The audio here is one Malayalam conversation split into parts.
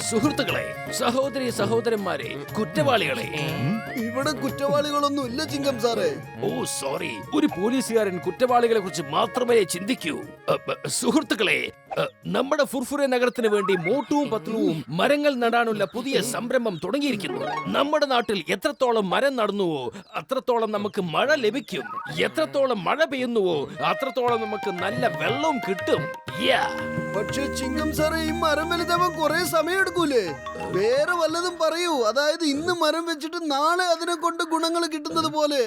സുഹൃത്തുക്കളെ, സഹോദരി സഹോദരന്മാരെ, കുറ്റവാളികളെ, ഇവിടെ കുറ്റവാളികളൊന്നും ഇല്ല ചിങ്കം സാറേ. ഓ സോറി, ഒരു പോലീസുകാരൻ കുറ്റവാളികളെ കുറിച്ച് മാത്രമേ ചിന്തിക്കൂ. സുഹൃത്തുക്കളെ, നമ്മുടെ ഫുർഫുര നഗരത്തിന് വേണ്ടി മോട്ടുവും പത്ലുവും മരങ്ങൾ നടാനുള്ള പുതിയ സംരംഭം തുടങ്ങിയിരിക്കുന്നു. നമ്മുടെ നാട്ടിൽ എത്രത്തോളം മരം നടുന്നുവോ അത്രത്തോളം നമുക്ക് മഴ ലഭിക്കും. എത്രത്തോളം മഴ പെയ്യുന്നുവോ അത്രത്തോളം നമുക്ക് നല്ല വെള്ളവും കിട്ടും. പക്ഷെ ചിങ്കം സാറേ, ഈ മരം വലുതാവാൻ കുറെ സമയം എടുക്കൂലേ? വേറെ വല്ലതും പറയൂ. അതായത് ഇന്ന് മരം വെച്ചിട്ട് നാളെ അതിനെ കൊണ്ട് ഗുണങ്ങൾ കിട്ടുന്നത് പോലെ.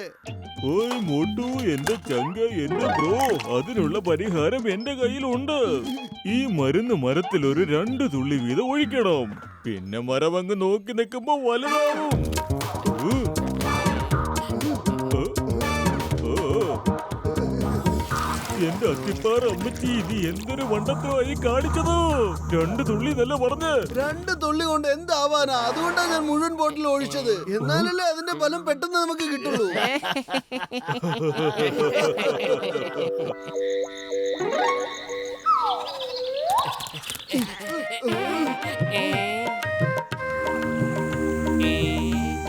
ഓയ് മോട്ടു, എന്റെ ചങ്ക, എന്റെ ബ്രോ, അതിനുള്ള പരിഹാരം എന്റെ കയ്യിലുണ്ട്. ഈ മരുന്ന് മരത്തിൽ ഒരു 2 തുള്ളി വീതം ഒഴിക്കണം. പിന്നെ മരം അങ്ങ് നോക്കി നിൽക്കുമ്പോ വലുതാവും. എന്റെ അത്തിപ്പാറ അമ്മച്ചി, ഇത് എന്തൊരു വണ്ടത്തമായി കാണിച്ചതോ? 2 തുള്ളി എന്നല്ല പറഞ്ഞ്. 2 തുള്ളി കൊണ്ട് എന്താവാനാ? അതുകൊണ്ടാണ് ഞാൻ മുഴുവൻ ബോട്ടിൽ ഒഴിച്ചത്. എന്നാലല്ലേ അതിന്റെ ഫലം പെട്ടെന്ന് നമുക്ക് കിട്ടുള്ളൂ.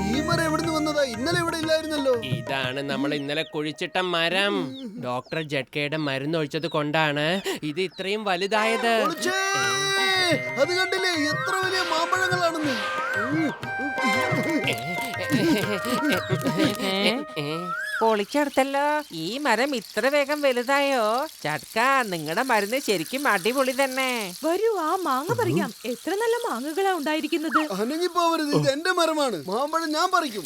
ഈ മരം എവിടുന്ന് വന്നതാ? ഇന്നലെ ഇവിടെ ഇല്ലായിരുന്നല്ലോ. ഇതാണ് നമ്മൾ ഇന്നലെ കുഴിച്ചിട്ട മരം. ഡോക്ടർ ജഡ്കയുടെ മരുന്ന് ഒഴിച്ചത് കൊണ്ടാണ് ഇത് ഇത്രയും വലുതായത്. ഒളിച്ചേ! അത് കണ്ടില്ലേ എത്ര വലിയ മാമ്പഴങ്ങളാണെന്ന്? പൊളിച്ചെടുത്തല്ലോ. ഈ മരം ഇത്ര വേഗം വലുതായോ? ചട്ക, നിങ്ങളുടെ മരുന്ന് ശരിക്കും അടിപൊളി തന്നെ. വരൂ, ആ മാങ്ങ പറിക്കാം. എത്ര നല്ല മാങ്ങകളാ ഉണ്ടായിരിക്കുന്നത്. അനങ്ങിപ്പോവരുത്, ഇത് എന്റെ മരമാണ്. മാമ്പഴം ഞാൻ പറിക്കും.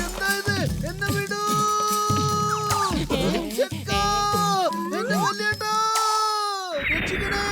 എന്താ ഇത്? എന്നെ വിടൂ! ചെക്കാ! എന്നെ വല്യേട്ടാ! രക്ഷിക്കണേ!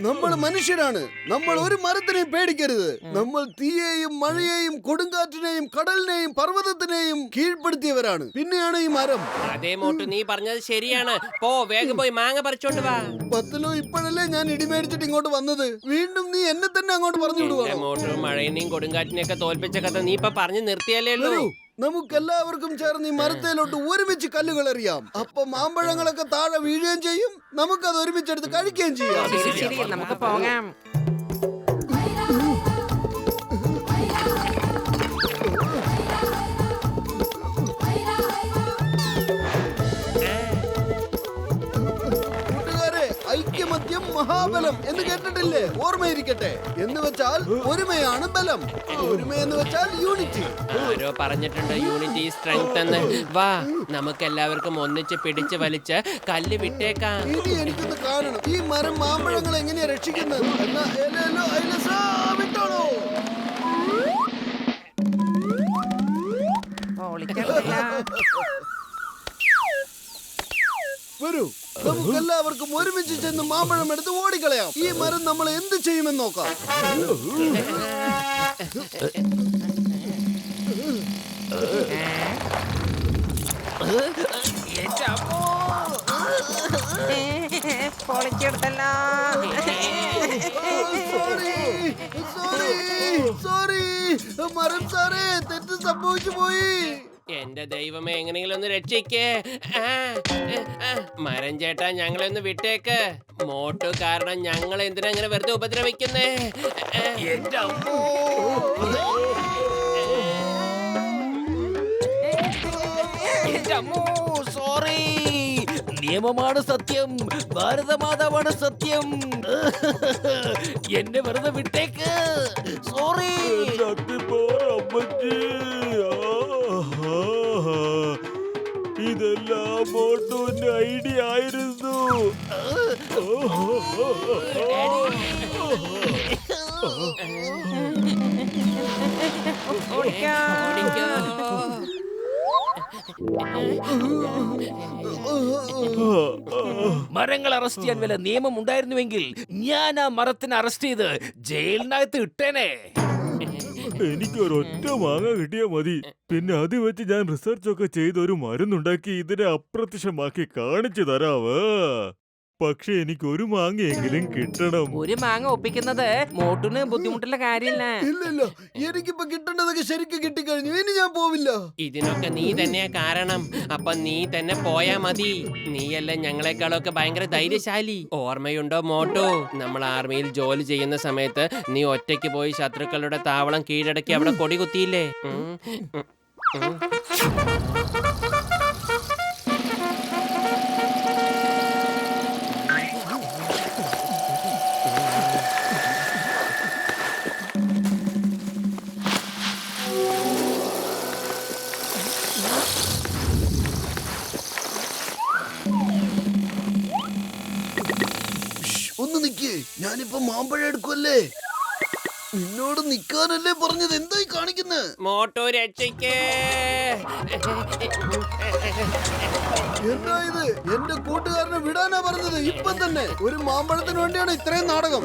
നമ്മൾ മനുഷ്യരാണ്. നമ്മൾ ഒരു മരത്തിനെയും പേടിക്കരുത്. നമ്മൾ തീയെയും മഴയെയും കൊടുങ്കാറ്റിനെയും കടലിനെയും പർവ്വതത്തിനെയും കീഴ്പ്പെടുത്തിയവരാണ്. പിന്നെയാണ് ഈ മരം. അതേ മോട്ടു, നീ പറഞ്ഞത് ശരിയാണ്. പോ, വേഗം പോയി മാങ്ങ പറിച്ചോണ്ട് വാ. പത്തലോ, ഇപ്പോഴല്ലേ ഞാൻ ഇടിമേടിച്ചിട്ട് ഇങ്ങോട്ട് വന്നത്. വീണ്ടും നീ എന്നെ തന്നെ അങ്ങോട്ട് പറഞ്ഞു വിടുവാ. മോട്ടു, മഴയെയും കൊടുങ്കാറ്റിനെയൊക്കെ തോൽപ്പിച്ച കഥ നീ ഇപ്പൊ പറഞ്ഞു നിർത്തിയല്ലേ ഉള്ളൂ. നമുക്കെല്ലാവർക്കും ചേർന്ന് ഈ മരത്തേലോട്ട് ഒരുമിച്ച് കല്ലുകൾ എറിയാം. അപ്പൊ മാമ്പഴങ്ങളൊക്കെ താഴെ വീഴുകയും ചെയ്യും, നമുക്കത് ഒരുമിച്ചെടുത്ത് കഴിക്കുകയും ചെയ്യാം. ശരി, നമുക്ക് പോകാം. ഐക്യമത്യം മഹാബലം എന്ന് കേട്ടിട്ടില്ലേ? ഓർമ്മയിരിക്കട്ടെ. എന്ന് വെച്ചാൽ ഒരുമയാണ് ബലം. ഒരുമ എന്ന് വെച്ചാൽ യൂണിറ്റി. ആരോ പറഞ്ഞിട്ടുണ്ട് യൂണിറ്റി സ്ട്രെങ്ത് എന്ന്. വാ, നമുക്ക് എല്ലാവർക്കും ഒന്നിച്ച് പിടിച്ച് വലിച്ച് കല്ല് വിട്ടേക്കാം. ഇനി എനിക്കൊന്ന് കാണണം, ഈ മരം മാമ്പഴങ്ങൾ എങ്ങനെയാ രക്ഷിക്കുന്നത്. വിട്ടോളൂ. വരൂ, നമുക്കെല്ലാവർക്കും ഒരുമിച്ച് ചെന്ന് മാമ്പഴം എടുത്ത് ഓടിക്കളയാം. ഈ മരം നമ്മൾ എന്ത് ചെയ്യുമെന്ന് നോക്കാം. പൊളിച്ചെടുത്തല്ലോ. സോറി മരം സാറേ, തെറ്റ് സംഭവിച്ചു പോയി. എന്റെ ദൈവമേ, എങ്ങനെയെങ്കിലും ഒന്ന് രക്ഷിക്കേ. മരം ചേട്ടാ, ഞങ്ങളെ ഒന്ന് വിട്ടേക്ക്. മോട്ടു കാരണം ഞങ്ങൾ എന്തിനാ ഇങ്ങനെ വെറുതെ ഉപദ്രവിക്കുന്നേ? എന്റെ അമ്മോ! എന്റെ അമ്മോ, സോറി. നിയമമാണ് സത്യം, ഭാരതമാതാവാണ് സത്യം. എന്നെ വെറുതെ വിട്ടേക്ക്. സോറി. ഇതെല്ലാം മോട്ടുവിന്റെ ഐഡിയ ആയിരുന്നു. മരങ്ങൾ അറസ്റ്റ് ചെയ്യാൻ വല്ല നിയമം ഉണ്ടായിരുന്നുവെങ്കിൽ ഞാൻ ആ മരത്തിനെ അറസ്റ്റ് ചെയ്ത് ജയിലിനകത്ത് ഇട്ടേനെ. എനിക്കൊരൊറ്റ മാങ്ങ കിട്ടിയാ മതി. പിന്നെ അത് വെച്ച് ഞാൻ റിസർച്ച് ഒക്കെ ചെയ്ത് ഒരു മരുന്നുണ്ടാക്കി ഇതിനെ അപ്രത്യക്ഷമാക്കി കാണിച്ചു തരാവേ. പക്ഷെ എനിക്ക് ഒരു മാങ്ങയെങ്കിലും കിട്ടണം. ഒരു മാങ്ങ ഒപ്പിക്കുന്നത് മോട്ടൂന് ബുദ്ധിമുട്ടുള്ള കാര്യമില്ല. ഇല്ല എനിക്കിപ്പോ കിട്ടേണ്ടതൊക്കെ ശരിക്കും കിട്ടിക്കഴിഞ്ഞു. ഇനി ഞാൻ പോവില്ല. ഇതിനൊക്കെ നീ തന്നെയാ കാരണം. അപ്പൊ നീ തന്നെ പോയാ മതി. നീയല്ല ഞങ്ങളെക്കാളൊക്കെ ഭയങ്കര ധൈര്യശാലി. ഓർമ്മയുണ്ടോ മോട്ടോ, നമ്മൾ ആർമിയിൽ ജോലി ചെയ്യുന്ന സമയത്ത് നീ ഒറ്റയ്ക്ക് പോയി ശത്രുക്കളുടെ താവളം കീഴടക്കി അവിടെ കൊടി കുത്തിയില്ലേ? ഒന്ന് നിക്കേ, ഞാനിപ്പോ മാമ്പഴം എടുക്കുമല്ലേ. നിന്നോട് നിക്കാനല്ലേ പറഞ്ഞത്, എന്തായി കാണിക്കുന്നത്? മോട്ടോ രക്ഷയ്ക്ക്. എന്താ ഇത്? എന്റെ കൂട്ടുകാരനെ വിടാനാ പറഞ്ഞത്. ഇപ്പം തന്നെ ഒരു മാമ്പഴത്തിന് വേണ്ടിയാണ് ഇത്രയും നാടകം.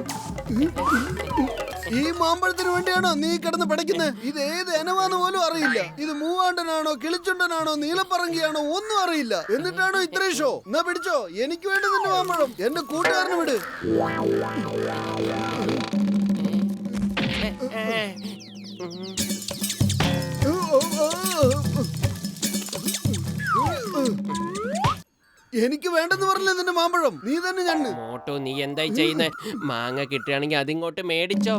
ഈ മാമ്പഴത്തിന് വേണ്ടിയാണോ നീ കിടന്ന് പഠിക്കുന്നത്? ഇത് ഏത് ഇനമാന്ന് പോലും അറിയില്ല. ഇത് മൂവാണ്ടനാണോ കിളിച്ചുണ്ടനാണോ നീലപ്പറങ്കിയാണോ ഒന്നും അറിയില്ല. എന്നിട്ടാണോ ഇത്രയും ഷോ? എന്നാ പിടിച്ചോ, എനിക്ക് വേണ്ടി നിന്റെ മാമ്പഴം. എന്റെ കൂട്ടുകാരന് വിട്. എനിക്ക് വേണ്ടെന്ന് പറഞ്ഞില്ലേ നിന്റെ മാമ്പഴം? നീ തന്നെ ഞണ്ണ്. മോട്ടോ നീ എന്തായി ചെയ്യുന്നേ? മാങ്ങ കിട്ടുകയാണെങ്കിൽ അതിങ്ങോട്ട് മേടിച്ചോ.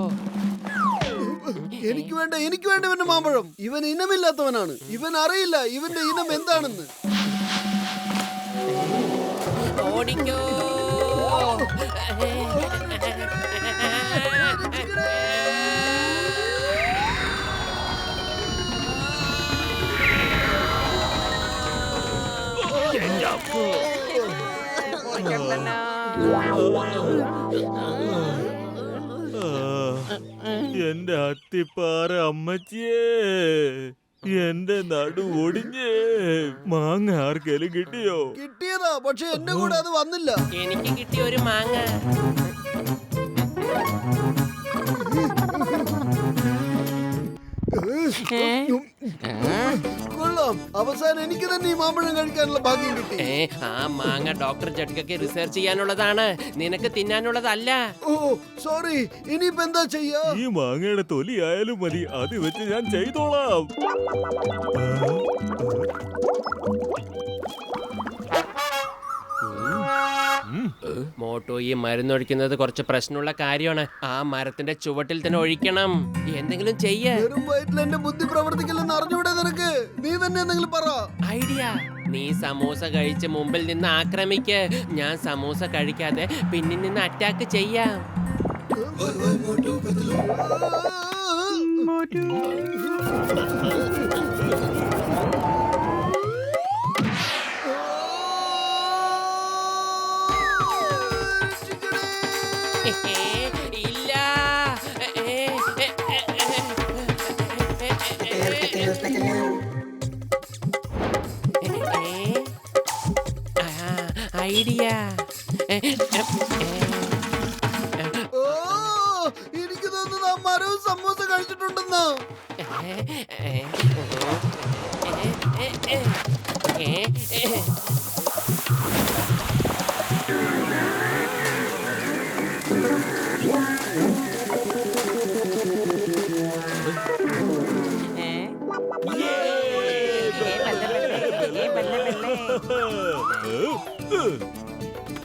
എനിക്ക് വേണ്ട ഇവന്റെ മാമ്പഴം. ഇവൻ ഇനമില്ലാത്തവനാണ്. ഇവൻ അറിയില്ല ഇവന്റെ ഇനം എന്താണെന്ന്. ഓടിക്കോ. എന്റെ അത്തിപ്പാറ അമ്മച്ചിയേ, എന്റെ നടു ഒടിഞ്ഞേ. മാങ്ങ ആർക്കേലും കിട്ടിയോ? കിട്ടിയതാ, പക്ഷെ എന്റെ കൂടെ അത് വന്നില്ല. എനിക്ക് കിട്ടിയ ഒരു മാങ്ങ. കൊള്ളാം, അവസാനം എനിക്ക് തന്നെ ഈ മാമ്പഴം കഴിക്കാനുള്ള ഭാഗ്യം കിട്ടി. ആ മാങ്ങ ഡോക്ടർ ജഡ്കയ്ക്ക് റിസർച്ച് ചെയ്യാനുള്ളതാണ്, നിനക്ക് തിന്നാനുള്ളതല്ല. ഓ സോറി, ഇനിയിപ്പോ എന്താ ചെയ്യാ? ഈ മാങ്ങയുടെ തൊലി ആയാലും മതി, അത് വെച്ച് ഞാൻ ചെയ്തോളാം. മോട്ടോ ഈ മരുന്നൊഴിക്കുന്നത് കുറച്ച് പ്രശ്നമുള്ള കാര്യമാണ്. ആ മരത്തിന്റെ ചുവട്ടിൽ തന്നെ ഒഴിക്കണം. എന്തെങ്കിലും ചെയ്യ്. വെറും വയറ്റിൽ എന്റെ ബുദ്ധി പ്രവർത്തിക്കില്ലെന്ന് അറിഞ്ഞൂടെ നിനക്ക്? നീ തന്നെ എന്തെങ്കിലും പറ. ഐഡിയ. നീ സമൂസ കഴിച്ച് മുമ്പിൽ നിന്ന് ആക്രമിക്ക്. ഞാൻ സമൂസ കഴിക്കാതെ പിന്നിൽ നിന്ന് അറ്റാക്ക് ചെയ്യാം. ഇല്ല. ഐഡിയ. ഓ, എനിക്ക് തോന്നുന്നു ആ മരവും സമൂസ കഴിച്ചിട്ടുണ്ടെന്നാ.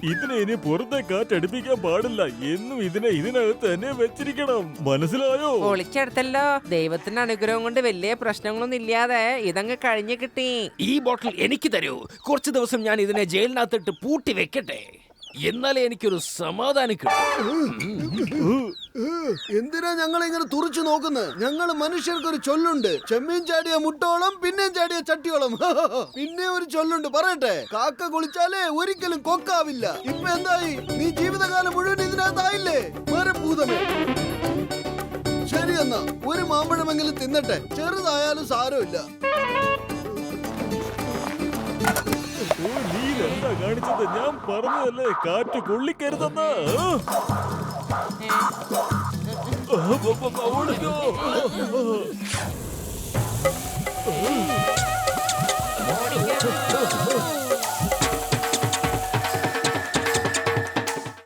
ഇതിനെ ഇനി പുറത്തെ കാറ്റടിപ്പിക്കാൻ പാടില്ല. എന്നും ഇതിനെ ഇതിനകത്ത് തന്നെ വെച്ചിരിക്കണം. മനസ്സിലായോ? പൊളിച്ചെടുത്തല്ലോ. ദൈവത്തിന്റെ അനുഗ്രഹം കൊണ്ട് വലിയ പ്രശ്നങ്ങളൊന്നും ഇല്ലാതെ ഇതങ്ങ് കഴിഞ്ഞു കിട്ടി. ഈ ബോട്ടിൽ എനിക്ക് തരൂ. കുറച്ച് ദിവസം ഞാൻ ഇതിനെ ജയിലിനകത്തിട്ട് പൂട്ടി വെക്കട്ടെ. എന്നാലേ എനിക്കൊരു സമാധാനം കിട്ടും. എന്തിനാ ഞങ്ങൾ ഇങ്ങനെ തുറച്ചു നോക്കുന്നത്? ഞങ്ങൾ മനുഷ്യർക്കൊരു ചൊല്ലുണ്ട്, ചെമ്മീൻ ചാടിയ മുട്ടോളം പിന്നെയും ചാടിയ ചട്ടിയോളം. പിന്നെ ഒരു ചൊല്ലുണ്ട്, പറയട്ടെ, കാക്ക കുളിച്ചാലേ ഒരിക്കലും കൊക്കാവില്ല. ഇപ്പൊ എന്തായി? നീ ജീവിതകാലം മുഴുവൻ ഇതിനകത്തായില്ലേ മരഭൂതമേ. ശരി എന്നാ ഒരു മാമ്പഴമെങ്കിലും തിന്നട്ടെ, ചെറുതായാലും സാരമില്ല. ഓ, നീ എന്താ കാണിച്ചത്? ഞാൻ പറഞ്ഞതല്ലേ കാറ്റ് കൊള്ളിക്കരുതെന്ന്. ഓടിക്കോ.